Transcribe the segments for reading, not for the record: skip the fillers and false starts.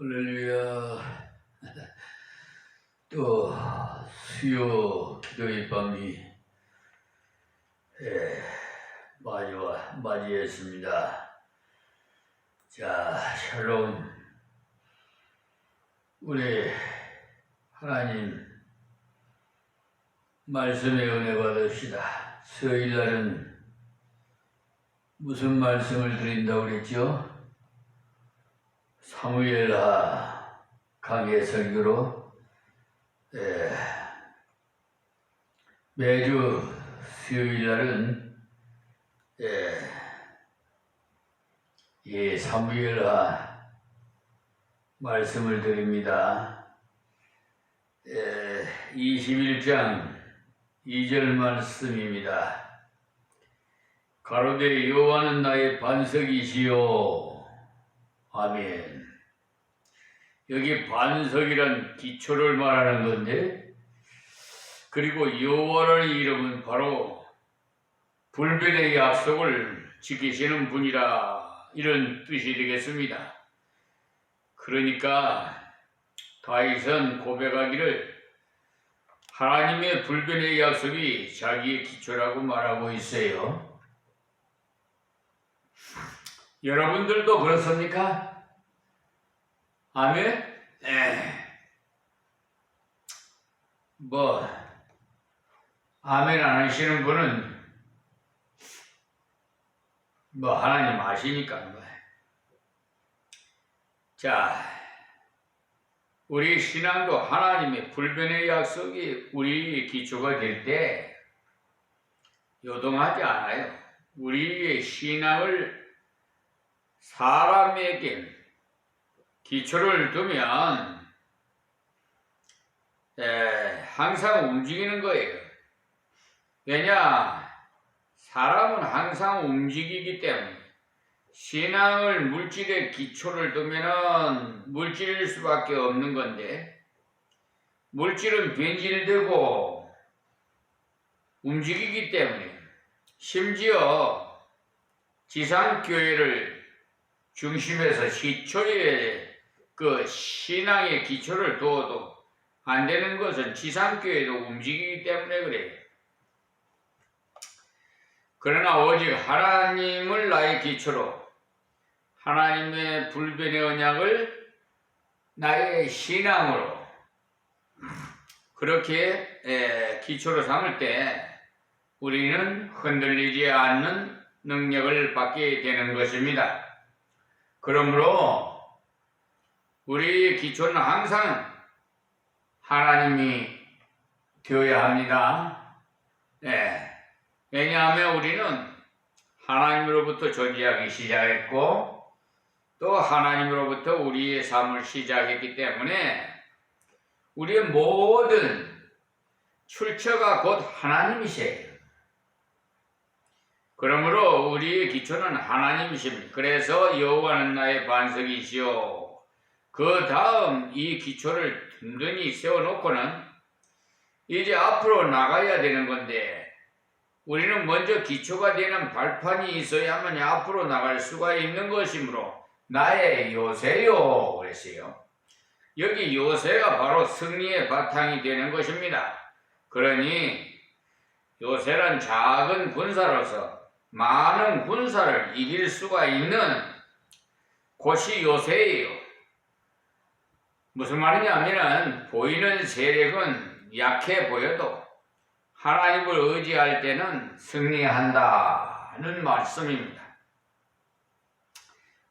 할렐루야. 또 수요 기도의 밤이 맞이했습니다. 자, 샬롬. 우리 하나님 말씀의 은혜 받읍시다. 수요일 날은 무슨 말씀을 드린다고 그랬죠? 사무엘하 강해 설교로 매주 수요일 날은 사무엘하 말씀을 드립니다. 21장 2절 말씀입니다. 가로되 여호와는 나의 반석이시요. 아멘. 여기 반석이란 기초를 말하는 건데, 그리고 여호와라는 이름은 바로 불변의 약속을 지키시는 분이라, 이런 뜻이 되겠습니다. 그러니까 다윗은 고백하기를 하나님의 불변의 약속이 자기의 기초라고 말하고 있어요. 여러분들도 그렇습니까? 아멘? 아멘 안 하시는 분은 하나님 아시니까 자, 우리 신앙도 하나님의 불변의 약속이 우리 기초가 될 때 요동하지 않아요. 우리의 신앙을 사람에게 기초를 두면 항상 움직이는 거예요. 왜냐? 사람은 항상 움직이기 때문에. 신앙을 물질의 기초를 두면은 물질일 수밖에 없는 건데, 물질은 변질되고 움직이기 때문에, 심지어 지상교회를 중심에서 시초에 그 신앙의 기초를 두어도 안 되는 것은 지상교회도 움직이기 때문에 그래요. 그러나 오직 하나님을 나의 기초로, 하나님의 불변의 언약을 나의 신앙으로 그렇게 기초로 삼을 때 우리는 흔들리지 않는 능력을 받게 되는 것입니다. 그러므로 우리 기초는 항상 하나님이 되어야 합니다. 왜냐하면 우리는 하나님으로부터 존재하기 시작했고, 또 하나님으로부터 우리의 삶을 시작했기 때문에 우리의 모든 출처가 곧 하나님이세요. 그러므로 우리의 기초는 하나님이십니다. 그래서 여호와는 나의 반석이시오. 그 다음 이 기초를 든든히 세워놓고는 이제 앞으로 나가야 되는 건데, 우리는 먼저 기초가 되는 발판이 있어야만 앞으로 나갈 수가 있는 것이므로 나의 요새요 그랬어요. 여기 요새가 바로 승리의 바탕이 되는 것입니다. 그러니 요새란 작은 군사로서 많은 군사를 이길 수가 있는 곳이 요새예요. 무슨 말이냐면, 보이는 세력은 약해 보여도 하나님을 의지할 때는 승리한다는 말씀입니다.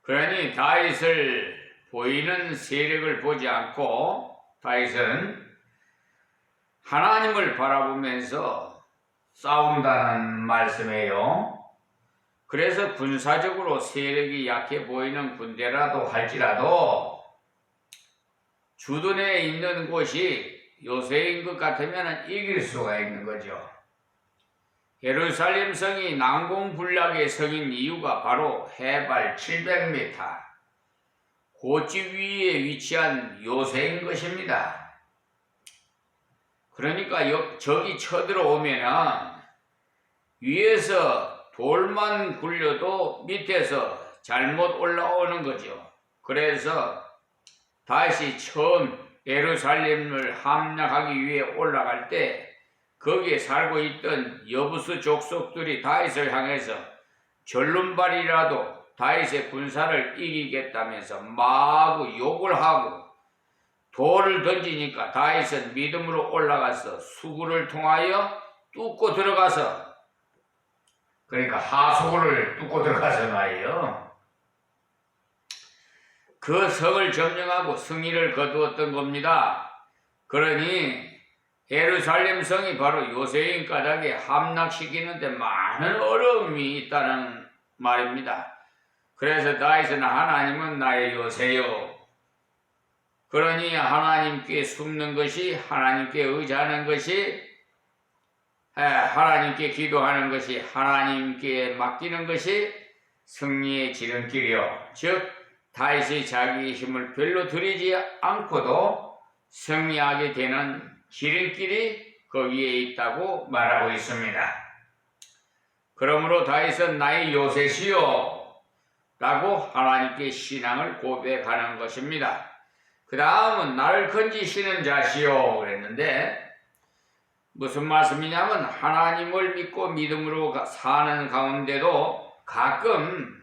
그러니 다윗을 보이는 세력을 보지 않고 다윗은 하나님을 바라보면서 싸운다는 말씀이에요. 그래서 군사적으로 세력이 약해 보이는 군대라도 할지라도 주둔해 있는 곳이 요새인 것 같으면 이길 수가 있는 거죠. 예루살렘 성이 난공불락의 성인 이유가 바로 해발 700m 고지 위에 위치한 요새인 것입니다. 그러니까 적이 쳐들어오면 위에서 돌만 굴려도 밑에서 잘못 올라오는 거죠. 그래서 다윗이 처음 예루살렘을 함락하기 위해 올라갈 때 거기에 살고 있던 여부스 족속들이 다윗을 향해서 절름발이라도 다윗의 군사를 이기겠다면서 마구 욕을 하고 돌을 던지니까 다윗은 믿음으로 올라가서 수구를 통하여 뚫고 들어가서, 그러니까 하수구를 뚫고 들어가서 말이에요, 그 성을 점령하고 승리를 거두었던 겁니다. 그러니 예루살렘 성이 바로 요새인 까닭에 함락시키는데 많은 어려움이 있다는 말입니다. 그래서 다윗은 하나님은 나의 요새요, 그러니 하나님께 숨는 것이, 하나님께 의지하는 것이, 하나님께 기도하는 것이, 하나님께 맡기는 것이 승리의 지름길이요, 즉 다윗이 자기 힘을 별로 들이지 않고도 승리하게 되는 지름길이 거기에 있다고 말하고 있습니다. 그러므로 다윗은 나의 요새시요 라고 하나님께 신앙을 고백하는 것입니다. 그 다음은 나를 건지시는 자시요 그랬는데, 무슨 말씀이냐면 하나님을 믿고 믿음으로 사는 가운데도 가끔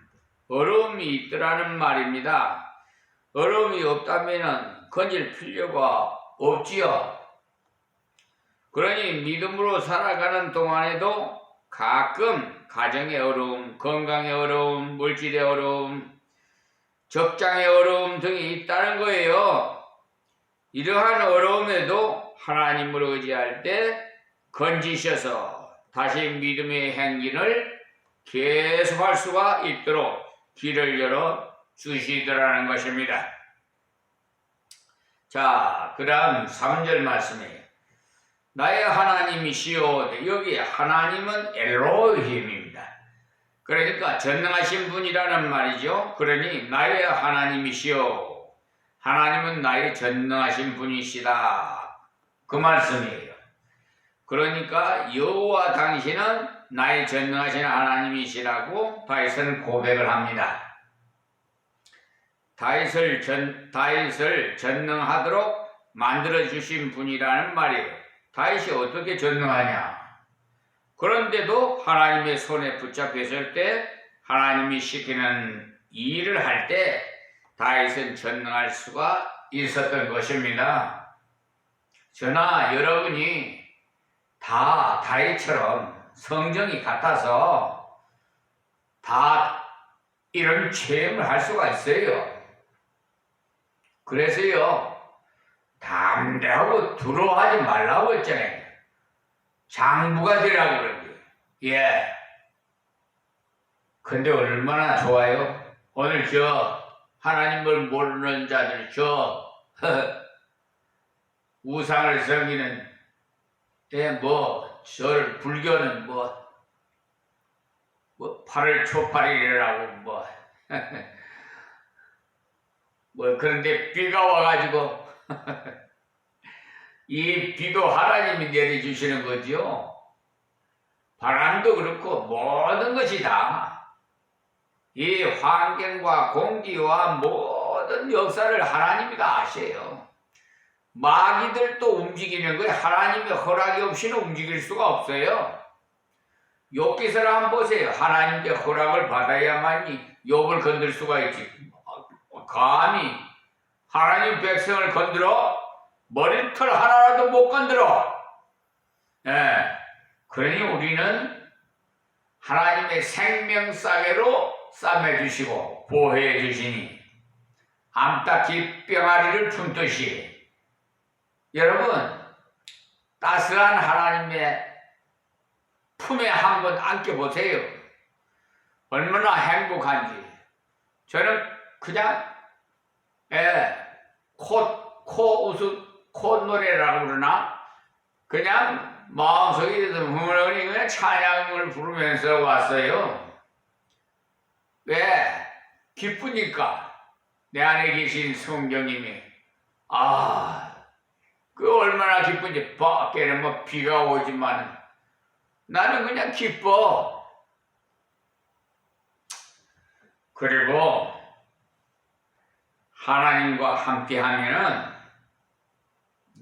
어려움이 있더라는 말입니다. 어려움이 없다면 건질 필요가 없지요. 그러니 믿음으로 살아가는 동안에도 가끔 가정의 어려움, 건강의 어려움, 물질의 어려움, 적장의 어려움 등이 있다는 거예요. 이러한 어려움에도 하나님을 의지할 때 건지셔서 다시 믿음의 행진을 계속할 수가 있도록 길을 열어 주시더라는 것입니다. 자, 그 다음 3절 말씀이에요. 나의 하나님이시오. 여기 하나님은 엘로힘입니다. 그러니까 전능하신 분이라는 말이죠. 그러니 나의 하나님이시오, 하나님은 나의 전능하신 분이시다, 그 말씀이에요. 그러니까 여호와 당신은 나의 전능하신 하나님이시라고 다윗은 고백을 합니다. 다윗을 전능하도록 만들어주신 분이라는 말이에요. 다윗이 어떻게 전능하냐? 그런데도 하나님의 손에 붙잡혔을 때, 하나님이 시키는 일을 할 때 다윗은 전능할 수가 있었던 것입니다. 저나 여러분이 다 다윗처럼 성정이 같아서 다 이런 체험을 할 수가 있어요. 그래서요, 담대하고 두려워하지 말라고 했잖아요. 장부가 되라고 그러는데, 예. 근데 얼마나 좋아요? 오늘 하나님을 모르는 자들, 우상을 섬기는, 불교는 8월 초팔이라고 그런데 비가 와가지고, 이 비도 하나님이 내려주시는 거죠. 바람도 그렇고 모든 것이 다 이 환경과 공기와 모든 역사를 하나님이 다 아셔요. 마귀들도 움직이는 거예요. 하나님의 허락이 없이는 움직일 수가 없어요. 욥기서를 한번 보세요. 하나님께 허락을 받아야만이 욥을 건들 수가 있지. 감히 하나님 백성을 건드려? 머리털 하나라도 못 건드려. 그러니 우리는 하나님의 생명싸개로 싸매주시고 보호해주시니 암탉이 병아리를 품듯이, 여러분 따스한 하나님의 품에 한번 안겨보세요. 얼마나 행복한지. 저는 그냥 콧노래라고 그러나, 그냥 마음속에 흥얼흥얼 그냥 찬양을 부르면서 왔어요. 왜? 기쁘니까. 내 안에 계신 성령님이, 그 얼마나 기쁜지. 밖에는 비가 오지만 나는 그냥 기뻐. 그리고 하나님과 함께 하면은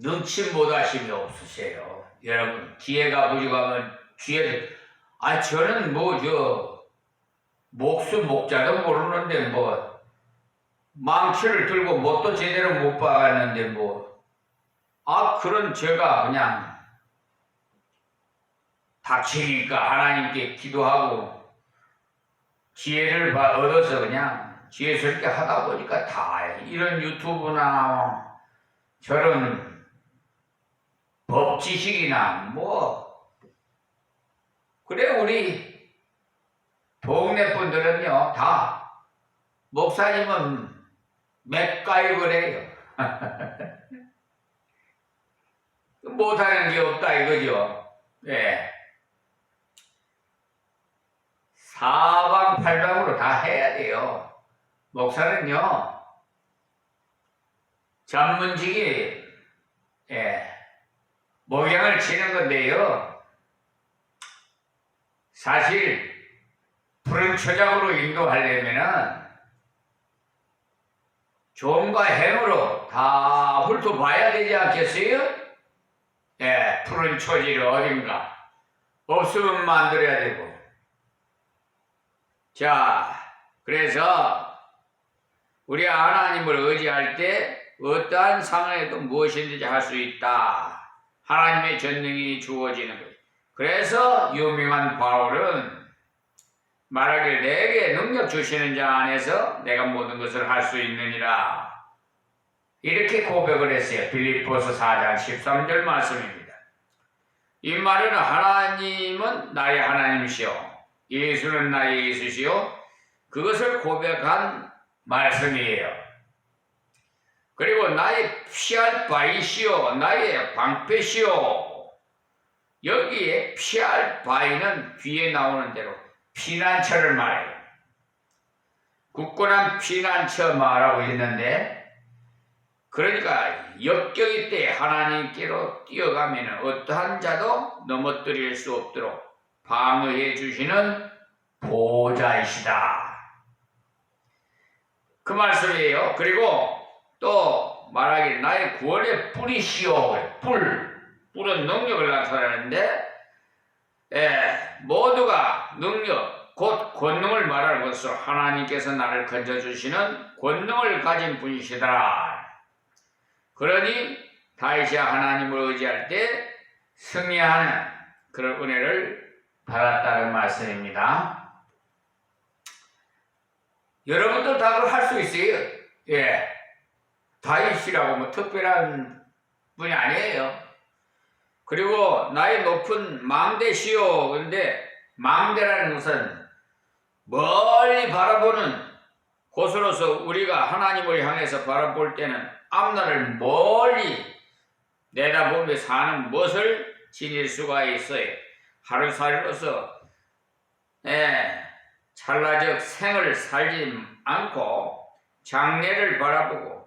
능치 못하심이 없으세요. 여러분, 기회가 부족하면 저는 목수 목자도 모르는데 망치를 들고 뭣도 제대로 못 박았는데 그런 제가 그냥 닥치니까 하나님께 기도하고 기회를 얻어서 그냥 지혜스럽게 하다 보니까 다 이런 유튜브나 저런 법 지식이나 그래 우리 동네 분들은요 다 목사님은 맥가이버래요. 못하는 게 없다 이거죠. 예. 사방팔방으로 다 해야 돼요. 목사는요 전문직이 목양을 치는 건데요. 사실 푸른 초장으로 인도하려면은 종과 행으로 다 훑어봐야 되지 않겠어요? 푸른 초지를 어딘가 없으면 만들어야 되고. 자, 그래서 우리 하나님을 의지할 때 어떠한 상황에도 무엇이든지 할 수 있다. 하나님의 전능이 주어지는 거예요. 그래서 유명한 바울은 말하길 내게 능력 주시는 자 안에서 내가 모든 것을 할 수 있느니라. 이렇게 고백을 했어요. 빌립보서 4장 13절 말씀입니다. 이 말은 하나님은 나의 하나님이시오. 예수는 나의 예수시오. 그것을 고백한 말씀이에요. 그리고 나의 피할 바이시오. 나의 방패시오. 여기에 피할 바위는 뒤에 나오는 대로 피난처를 말해요. 굳건한 피난처 말하고 있는데, 그러니까 역경이 때 하나님께로 뛰어가면 어떠한 자도 넘어뜨릴 수 없도록 방어해 주시는 보호자이시다. 그 말씀이에요. 그리고 또 말하길 나의 구원의 뿔이시오. 뿔은 능력을 나타내는데 모두가 능력, 곧 권능을 말할 것으로 하나님께서 나를 건져주시는 권능을 가진 분이시더라. 그러니 다윗이 하나님을 의지할 때 승리하는 그런 은혜를 받았다는 말씀입니다. 여러분도 다 그걸 할 수 있어요. 다윗이라고 특별한 분이 아니에요. 그리고 나의 높은 망대시오. 근데 망대라는 것은 멀리 바라보는 곳으로서 우리가 하나님을 향해서 바라볼 때는 앞날을 멀리 내다보며 사는 것을 지닐 수가 있어요. 하루살이로서 찰나적 생을 살지 않고 장래를 바라보고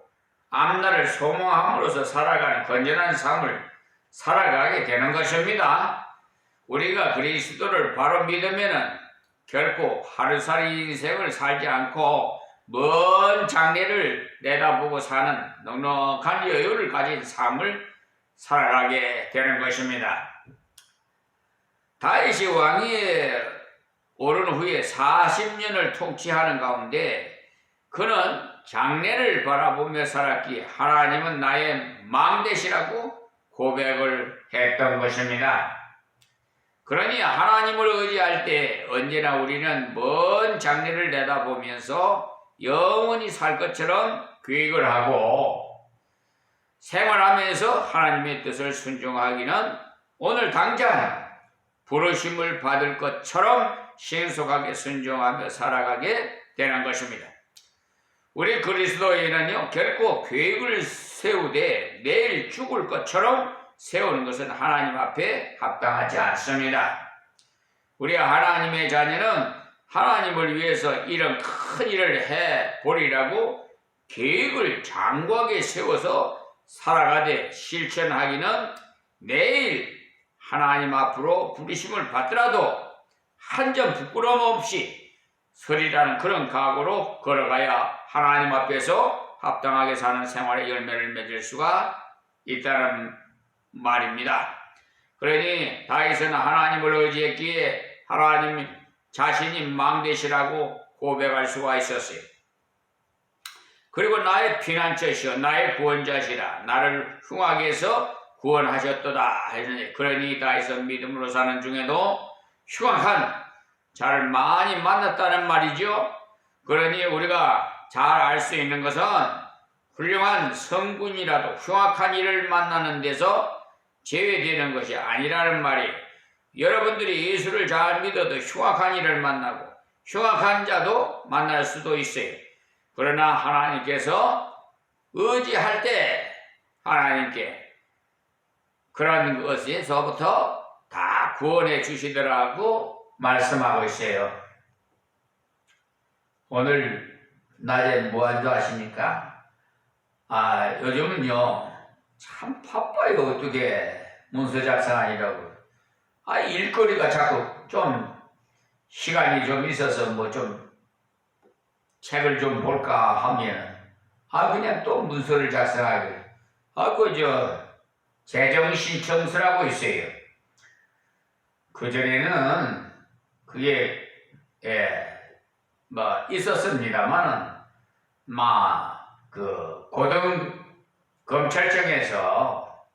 앞날을 소망함으로써 살아가는 건전한 삶을 살아가게 되는 것입니다. 우리가 그리스도를 바로 믿으면 결코 하루살이 인생을 살지 않고 먼 장래를 내다보고 사는 넉넉한 여유를 가진 삶을 살아가게 되는 것입니다. 다윗이 왕위에 오른 후에 40년을 통치하는 가운데 그는 장래를 바라보며 살았기에 하나님은 나의 망대시라고 고백을 했던 것입니다. 그러니 하나님을 의지할 때 언제나 우리는 먼 장래를 내다보면서 영원히 살 것처럼 계획을 하고 생활하면서 하나님의 뜻을 순종하기는 오늘 당장 부르심을 받을 것처럼 신속하게 순종하며 살아가게 되는 것입니다. 우리 그리스도인은요 결코 계획을 세우되 내일 죽을 것처럼 세우는 것은 하나님 앞에 합당하지 않습니다. 우리 하나님의 자녀는 하나님을 위해서 이런 큰 일을 해보리라고 계획을 장구하게 세워서 살아가되 실천하기는 내일 하나님 앞으로 부르심을 받더라도 한 점 부끄러움 없이 서리라는 그런 각오로 걸어가야 하나님 앞에서 합당하게 사는 생활의 열매를 맺을 수가 있다는 말입니다. 그러니 다윗은 하나님을 의지했기에 하나님 자신이 망대시라고 고백할 수가 있었어요. 그리고 나의 피난처시여 나의 구원자시라 나를 흉악에서 구원하셨도다 했는데, 그러니 다윗은 믿음으로 사는 중에도 흉악한 자를 많이 만났다는 말이죠. 그러니 우리가 잘 알 수 있는 것은 훌륭한 성군이라도 흉악한 일을 만나는 데서 제외되는 것이 아니라는 말이에요. 여러분들이 예수를 잘 믿어도 흉악한 일을 만나고 흉악한 자도 만날 수도 있어요. 그러나 하나님께서 의지할 때 하나님께 그런 것에서부터 다 구원해 주시더라고 말씀하고 있어요. 오늘 낮에 뭐 한 줄 아십니까? 요즘은요 참 바빠요. 어떻게 문서 작성하느라고. 일거리가 자꾸 좀 시간이 좀 있어서 뭐 좀 책을 좀 볼까 하면 그냥 또 문서를 작성하고 재정신청서라고 있어요. 그전에는 그게 뭐 있었습니다만은 그 고등 검찰청에서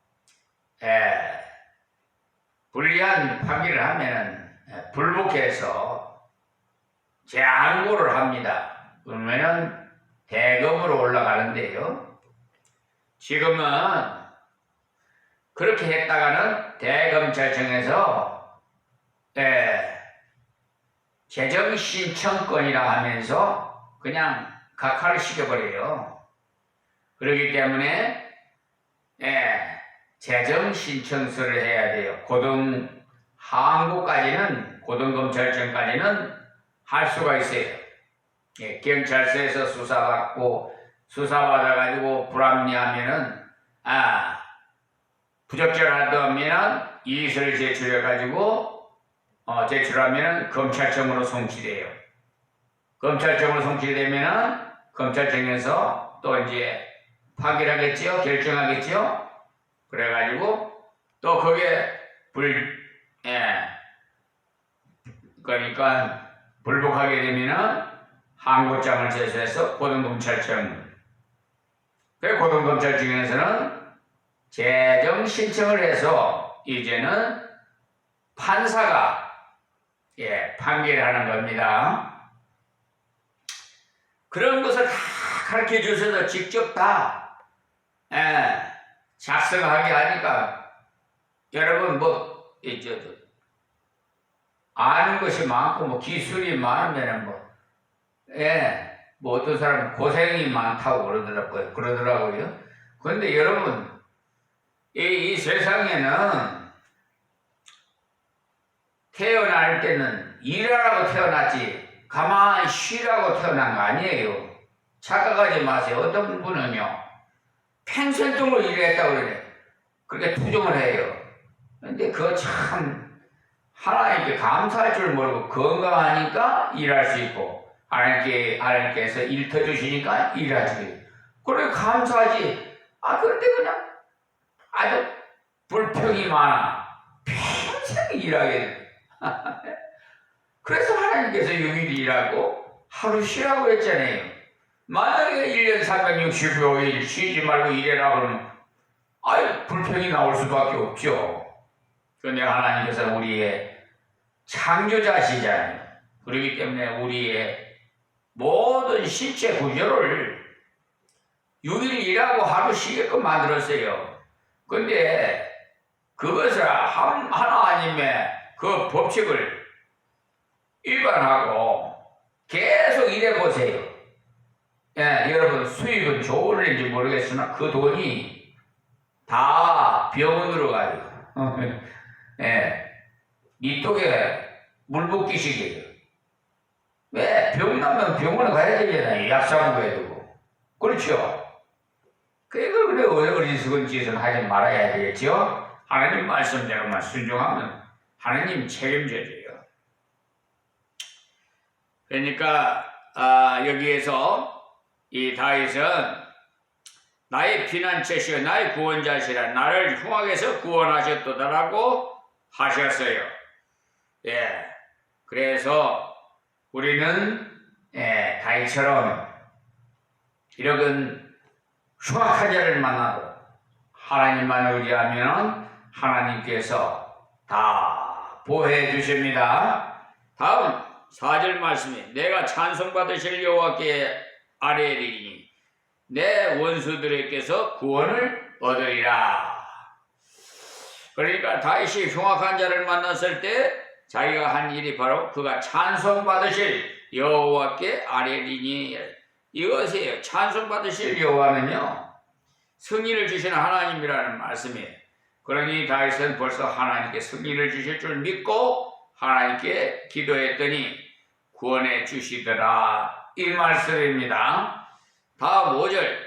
불리한 판결을 하면은 불복해서 재항고를 합니다. 그러면은 대검으로 올라가는데요. 지금은 그렇게 했다가는 대검찰청에서 재정신청권이라 하면서 그냥 각하를 시켜버려요. 그렇기 때문에 재정신청서를 해야 돼요. 하항고까지는 고등검찰청까지는 할 수가 있어요. 경찰서에서 수사받아가지고 불합리하면은 부적절하다면은 이의서를 제출하면은 검찰청으로 송치돼요. 검찰청으로 송치되면은 검찰청에서 또 이제 판결하겠죠, 결정하겠죠. 그래가지고 또 거기에 그러니까 불복하게 되면은 항고장을 제출해서 고등검찰청, 고등검찰청에서는 재정 신청을 해서 이제는 판사가 판결하는 겁니다. 그런 것을 다 가르쳐 주셔서 직접 다 작성하게 하니까 여러분 아는 것이 많고 기술이 많으면 어떤 사람은 고생이 많다고 그러더라고요. 그런데 여러분 이 세상에는 태어날 때는 일하라고 태어났지 가만히 쉬라고 태어난 거 아니에요. 착각하지 마세요. 어떤 분은요 평생 동안 일했다고 그래. 그렇게 투정을 해요. 근데 그거 참 하나님께 감사할 줄 모르고 건강하니까 일할 수 있고 하나님께서 일 터주시니까 일하지. 그래 감사하지. 그런데 그냥 아주 불평이 많아. 평생 일하게 돼. 그래서 하나님께서 6일 일하고 하루 쉬라고 했잖아요. 만약에 1년 365일 쉬지 말고 일해라 그러면 불평이 나올 수밖에 없죠. 그런데 하나님께서 우리의 창조자시잖아요. 그렇기 때문에 우리의 모든 신체 구조를 6일 일하고 하루 쉬게끔 만들었어요. 근데 그것을 하나님의 그 법칙을 위반하고 계속 일해보세요. 여러분 수입은 좋을는지 모르겠으나 그 돈이 다 병원으로 가요. 이 쪽에 물 붓기식이에요. 왜? 병 나면 병원에 가야 되잖아요. 약 사먹어야 되고. 그렇죠? 그러니까 어리석은 짓은 하지 말아야 되겠죠? 하나님 말씀대로만 순종하면 하나님 책임져줘요. 그러니까 여기에서 이 다윗은 나의 피난처시여 나의 구원자시라 나를 흉악에서 구원하셨도다라고 하셨어요. 예, 그래서 우리는 다윗처럼 이런 흉악한 자를 만나도 하나님만 의지하면 하나님께서 다 보호해 주십니다. 다음 4절 말씀이 내가 찬송받으실 여호와께 아뢰리니 내 원수들에게서 구원을 얻으리라. 그러니까 다윗이 흉악한 자를 만났을 때 자기가 한 일이 바로 그가 찬송받으실 여호와께 아뢰리니 이것이에요. 찬송받으실 여호와는요 승리를 주시는 하나님이라는 말씀이에요. 그러니 다윗은 벌써 하나님께 승리를 주실 줄 믿고 하나님께 기도했더니 구원해 주시더라 이 말씀입니다. 다음 5절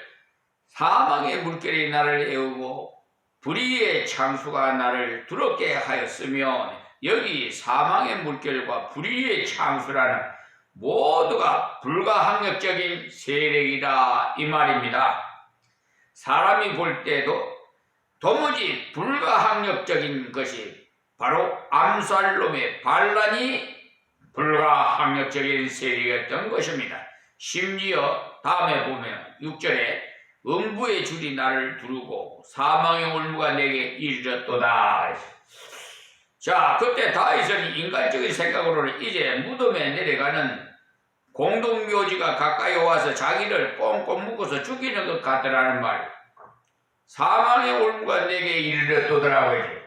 사망의 물결이 나를 애우고 불의의 창수가 나를 두렵게 하였으며 여기 사망의 물결과 불의의 창수라는 모두가 불가항력적인 세력이다 이 말입니다. 사람이 볼 때도 도무지 불가항력적인 것이 바로 암살놈의 반란이 불가항력적인 세력이었던 것입니다. 심지어 다음에 보면 6절에 음부의 줄이 나를 두르고 사망의 올무가 내게 이르렀도다. 자, 그때 다윗은 인간적인 생각으로는 이제 무덤에 내려가는 공동묘지가 가까이 와서 자기를 꽁꽁 묶어서 죽이는 것 같더라는 말. 사망의 올무가 내게 이르렀도더라고요.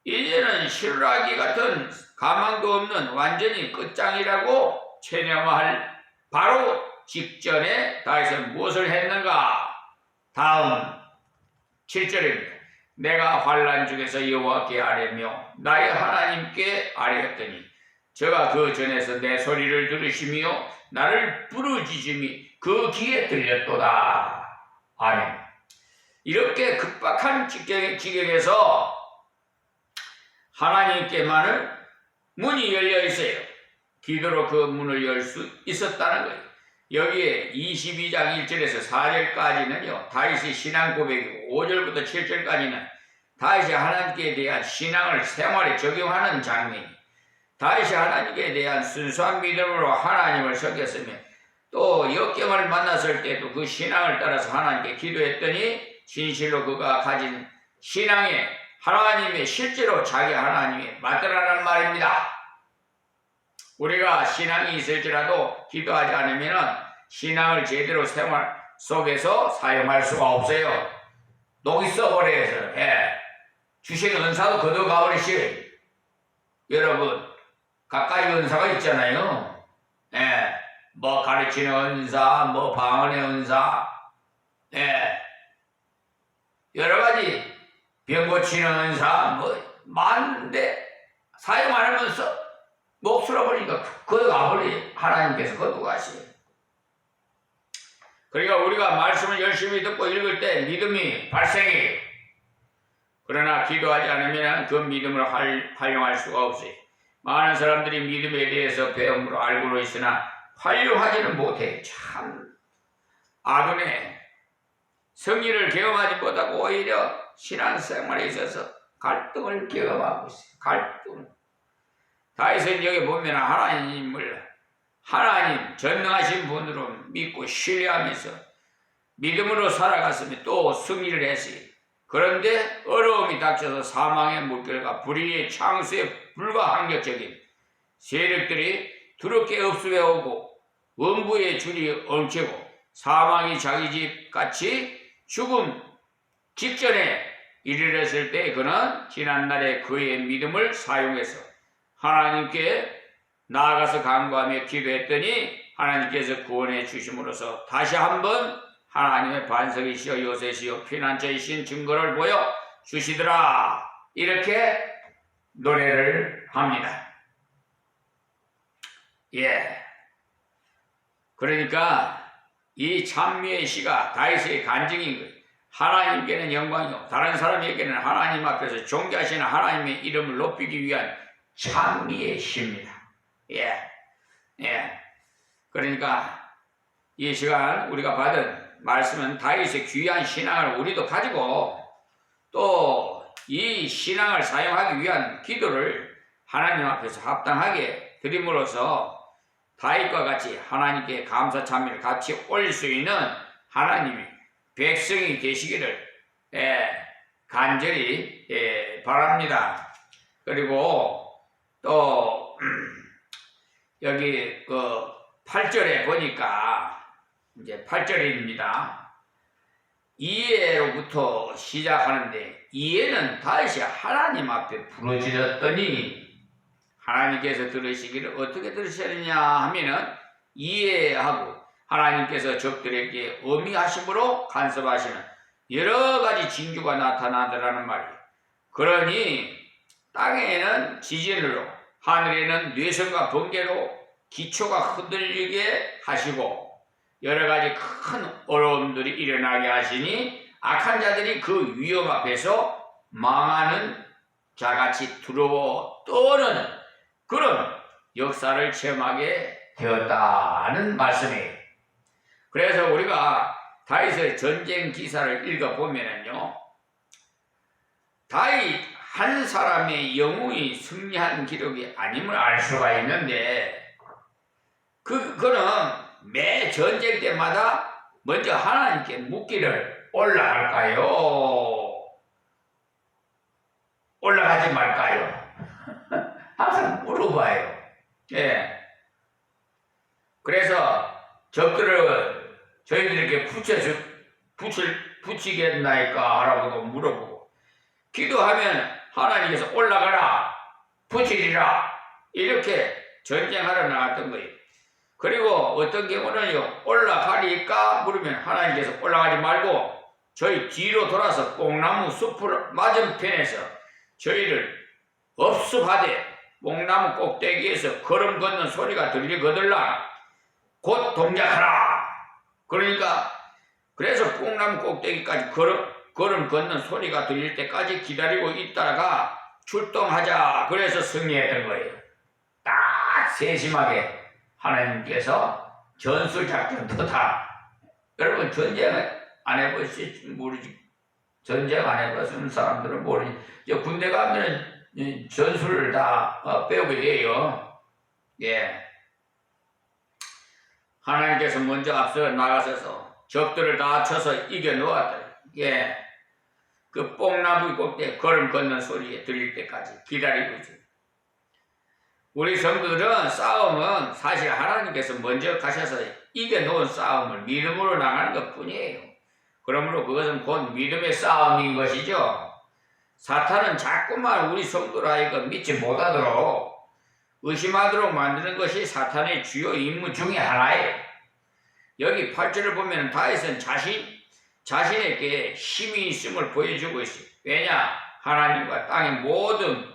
이제는 실라기 같은 가망도 없는 완전히 끝장이라고 체념할 바로 직전에 다윗은 무엇을 했는가? 다음 7절입니다. 내가 환난 중에서 여호와께 아뢰며 나의 하나님께 아뢰었더니 저가 그 전에서 내 소리를 들으시며 나를 부르짖음이 그 귀에 들렸도다. 아멘. 이렇게 급박한 지경에서 하나님께만은 문이 열려 있어요. 기도로 그 문을 열 수 있었다는 거예요. 여기에 22장 1절에서 4절까지는요. 다윗의 신앙 고백이고 5절부터 7절까지는 다윗이 하나님께 대한 신앙을 생활에 적용하는 장면이 다윗이 하나님께 대한 순수한 믿음으로 하나님을 섬겼으며 또 역경을 만났을 때도 그 신앙을 따라서 하나님께 기도했더니 진실로 그가 가진 신앙에 하나님의 실제로 자기 하나님이 맞더라는 말입니다. 우리가 신앙이 있을지라도 기도하지 않으면 신앙을 제대로 생활 속에서 사용할 수가 없어요. 녹이 써버려서 주신 은사도 거둬가버리시오. 여러분 가까이 은사가 있잖아요. 뭐 가르치는 은사, 뭐 방언의 은사, 여러가지 병 고치는 은사 뭐 많은데 사용 안 하면서 목 쓸어버리니까 거둬가버리 하나님께서 거두가시오. 그러니까 우리가 말씀을 열심히 듣고 읽을 때 믿음이 발생해요. 그러나 기도하지 않으면 그 믿음을 활용할 수가 없어요. 많은 사람들이 믿음에 대해서 배움으로 알고는 있으나 활용하지는 못해요. 참 아둔해. 성리를 경험하지 못하고 오히려 신앙생활에 있어서 갈등을 경험하고 있어요. 갈등. 다윗은 여기 보면 하나님 전능하신 분으로 믿고 신뢰하면서 믿음으로 살아갔으며 또 승리를 했어요. 그런데 어려움이 닥쳐서 사망의 물결과 불의의 창수의 불가항력적인 세력들이 두렵게 흡수해 오고 원부의 줄이 엉키고 사망이 자기 집 같이 죽음 직전에 이르렀을 때 그는 지난날에 그의 믿음을 사용해서 하나님께 나아가서 간구하며 기도했더니 하나님께서 구원해 주심으로써 다시 한번 하나님의 반석이시여 요새시여 피난처이신 증거를 보여 주시더라. 이렇게 노래를 합니다. 그러니까 이 찬미의 시가 다윗의 간증인 거예요. 하나님께는 영광이요 다른 사람에게는 하나님 앞에서 존귀하시는 하나님의 이름을 높이기 위한 찬미의 시입니다. 그러니까 이 시간 우리가 받은 말씀은 다윗의 귀한 신앙을 우리도 가지고 또 이 신앙을 사용하기 위한 기도를 하나님 앞에서 합당하게 드림으로써 다윗과 같이 하나님께 감사 찬미를 같이 올릴 수 있는 하나님의 백성이 되시기를 간절히 바랍니다. 그리고 또 여기 그 8절에 보니까 이제 8절입니다. 이해로부터 시작하는데 이해는 다시 하나님 앞에 부르짖었더니 하나님께서 들으시기를 어떻게 들으셨느냐 하면은 이해하고 하나님께서 적들에게 어미하심으로 간섭하시는 여러 가지 징조가 나타나더라는 말이에요. 그러니 땅에는 지진으로 하늘에는 뇌성과 번개로 기초가 흔들리게 하시고 여러 가지 큰 어려움들이 일어나게 하시니 악한 자들이 그 위험 앞에서 망하는 자같이 두려워 떠는 그런 역사를 체험하게 되었다는 말씀이에요. 그래서 우리가 다윗의 전쟁 기사를 읽어보면요, 다윗 한 사람의 영웅이 승리한 기록이 아님을 알 수가 있는데 그거는 매 전쟁 때마다 먼저 하나님께 묻기를 올라갈까요? 올라가지 말까요? 항상 물어봐요. 예. 그래서 적들을 저희들에게 붙이겠나이까 하라고도 물어보고 기도하면 하나님께서 올라가라 붙이리라 이렇게 전쟁하러 나갔던 거예요. 그리고 어떤 경우는요 올라가리까 물으면 하나님께서 올라가지 말고 저희 뒤로 돌아서 뽕나무 숲을 맞은편에서 저희를 업수하되 뽕나무 꼭대기에서 걸음 걷는 소리가 들리거들라 곧 동작하라. 그러니까 그래서 뽕나무 꼭대기까지 걸음 걷는 소리가 들릴 때까지 기다리고 있다가 출동하자. 그래서 승리했던 거예요. 딱 세심하게 하나님께서 전술작전도 다 여러분 전쟁을 안 해보실지 모르지. 전쟁 안 해봤는 사람들은 모르지. 군대 가면은 전술을 다 배우게 돼요. 예. 하나님께서 먼저 앞서 나가셔서 적들을 다 쳐서 이겨 놓았다. 예. 그 뽕나무 꼭대기에 걸음 걷는 소리에 들릴 때까지 기다리고 있어요. 우리 성도들은 싸움은 사실 하나님께서 먼저 가셔서 이겨놓은 싸움을 믿음으로 나가는 것 뿐이에요. 그러므로 그것은 곧 믿음의 싸움인 것이죠. 사탄은 자꾸만 우리 성도를 하여금 믿지 못하도록 의심하도록 만드는 것이 사탄의 주요 임무 중에 하나예요. 여기 8절을 보면 다윗은 자신에게 힘이 있음을 보여주고 있어요. 왜냐? 하나님과 땅의 모든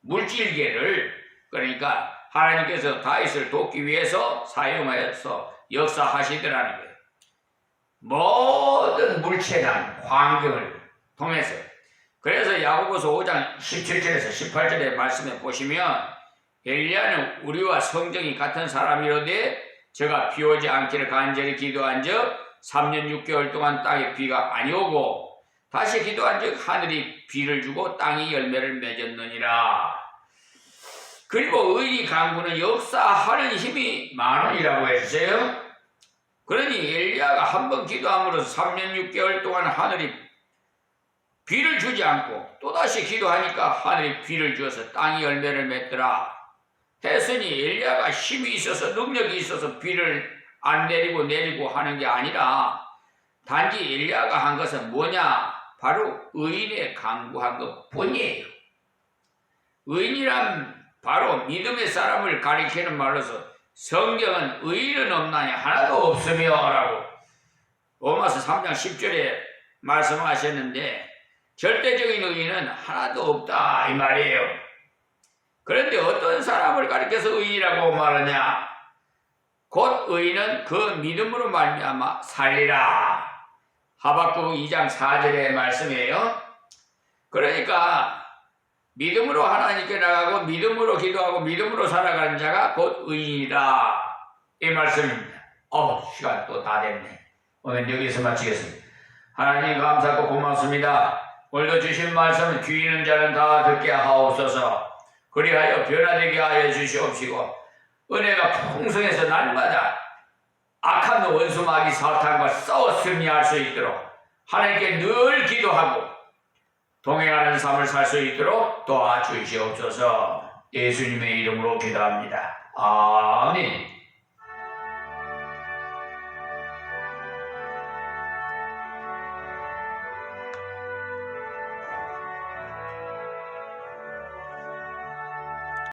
물질계를 그러니까 하나님께서 다윗을 돕기 위해서 사용하여서 역사하시더라는 거예요. 모든 물체나 환경을 통해서. 그래서 야고보서 5장 17절에서 18절의 말씀에 보시면 엘리야는 우리와 성정이 같은 사람이로되 저가 비 오지 않기를 간절히 기도한 적 3년 6개월 동안 땅에 비가 아니오고 다시 기도한 적 하늘이 비를 주고 땅이 열매를 맺었느니라. 그리고 의인이 강구는 역사하는 힘이 많으니라고 해주세요. 그러니 엘리야가 한 번 기도함으로써 3년 6개월 동안 하늘이 비를 주지 않고 또다시 기도하니까 하늘이 비를 주어서 땅이 열매를 맺더라. 했으니 엘리야가 힘이 있어서 능력이 있어서 비를 안 내리고 하는 게 아니라 단지 엘리야가 한 것은 뭐냐? 바로 의인의 강구한 것 뿐이에요. 의인이란 바로 믿음의 사람을 가리키는 말로서 성경은 의인은 없나니 하나도 없으며 라고 로마서 3장 10절에 말씀하셨는데 절대적인 의인은 하나도 없다 이 말이에요. 그런데 어떤 사람을 가리켜서 의인이라고 말하냐? 곧 의인은 그 믿음으로 말미암아 살리라. 하박국 2장 4절의 말씀이에요. 그러니까 믿음으로 하나님께 나가고 믿음으로 기도하고 믿음으로 살아가는 자가 곧 의인이다 이 말씀입니다. 시간 또 다 됐네. 오늘 여기서 마치겠습니다. 하나님 감사하고 고맙습니다. 오늘도 주신 말씀을 귀 있는 자는 다 듣게 하옵소서. 그리하여 변화되게 하여 주시옵시고 은혜가 풍성해서 날마다 악한 원수 마귀 사탄과 싸워 승리할 수 있도록 하나님께 늘 기도하고 동행하는 삶을 살 수 있도록 도와주시옵소서. 예수님의 이름으로 기도합니다. 아멘.